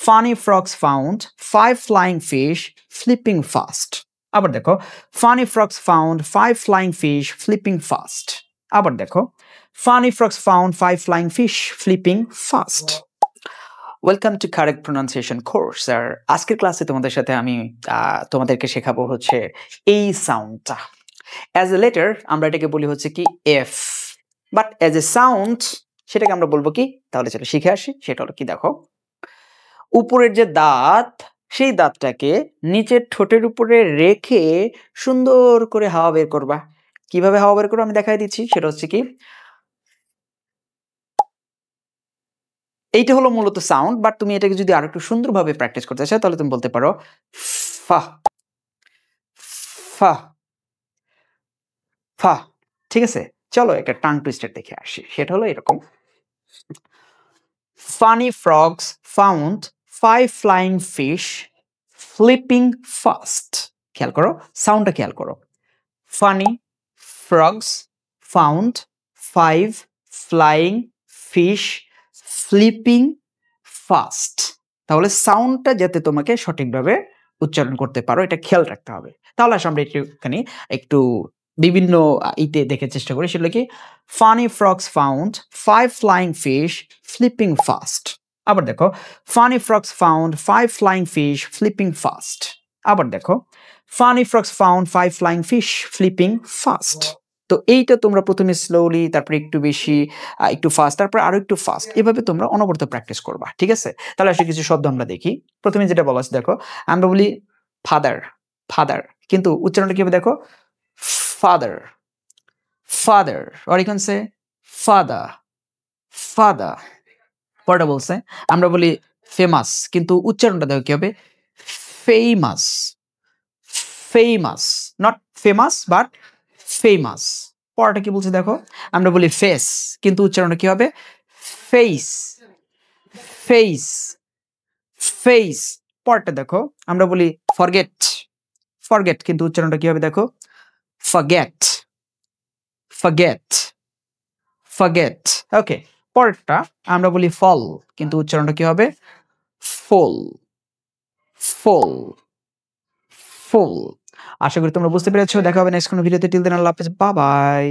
funny frogs found 5 flying fish flipping fast. আবার দেখো funny frogs found 5 flying fish flipping fast. আবার দেখো funny frogs found 5 flying fish flipping fast. Welcome to correct pronunciation course. আর আজকের ক্লাসে তোমাদের সাথে আমি তোমাদেরকে শেখাবো হচ্ছে এই সাউন্ডটা। অ্যাজ এ লেটার আমরা এটাকে বলি হচ্ছে কি F, but as a sound সেটাকে আমরা বলবো কি, তাহলে চলো শিখে আসি। সেটা হলো কি, দেখো উপরের যে দাঁত, সেই দাঁতটাকে নিচের ঠোঁটের উপরে রেখে সুন্দর করে হাওয়া বের করবা। কিভাবে হাওয়া বের করবো আমি দেখাই দিচ্ছি। সেটা হচ্ছে কি, এইটা হলো মূলত সাউন্ড, বাট তুমি এটাকে যদি আরো একটু সুন্দরভাবে প্র্যাকটিস করতে চাও তাহলে তুমি বলতে পারো ফা ফা ফা। ঠিক আছে, চলো একটা টাং টুইস্টার দেখে আসি। সেটা হলো এরকম, funny frogs found 5 flying fish flipping fast. খেয়াল করো, সাউন্ডটা খেয়াল করো। Funny frogs found 5 flying fish flipping fast. তাহলে সাউন্ডটা যাতে তোমাকে সঠিকভাবে উচ্চারণ করতে পারো এটা খেয়াল রাখতে হবে। তাহলে আসলে আমরা একটুখানি একটু বিভিন্ন ইতে দেখে চেষ্টা করি। সেটা কি, funny frogs found 5 flying fish flipping fast. আবার দেখো funny frogs found 5 flying fish flipping fast. আবার দেখো funny frogs found 5 flying fish flipping fast. তো এইটা তোমরা প্রথমে স্লোলি, তারপরে একটু বেশি, একটু ফাস্ট, তারপর আরো একটু ফাস্ট, এভাবে তোমরা অনবরত প্র্যাকটিস করবা। ঠিক আছে, তাহলে আসলে কিছু শব্দ আমরা দেখি। প্রথমে যেটা বলা আছে, দেখো আমরা বলি ফাদার ফাদার, কিন্তু উচ্চারণটা কিভাবে দেখো, father father, or you can say father father. পরটা বলছে আমরা বলি ফেমাস, কিন্তু উচ্চারণটা দেখো কি হবে, famous famous, not famous but famous. পরটা কি বলছে দেখো, আমরা বলি ফেস, কিন্তু উচ্চারণটা কি হবে, ফেস ফেস ফেস। পরটা দেখো আমরা বলি ফরগেট ফরগেট, কিন্তু উচ্চারণটা কি হবে দেখো, ফরগেট ফরগেট ফরগেট। ওকে, পরটা আমরা বলি ফল, কিন্তু উচ্চারণটা কি হবে, ফল ফল ফুল। আশা করি তোমরা বুঝতে পেরেছো। দেখা হবে নেক্সট কোনো ভিডিওতে। টিল দেন আল্লাহ হাফেজ, বাই বাই।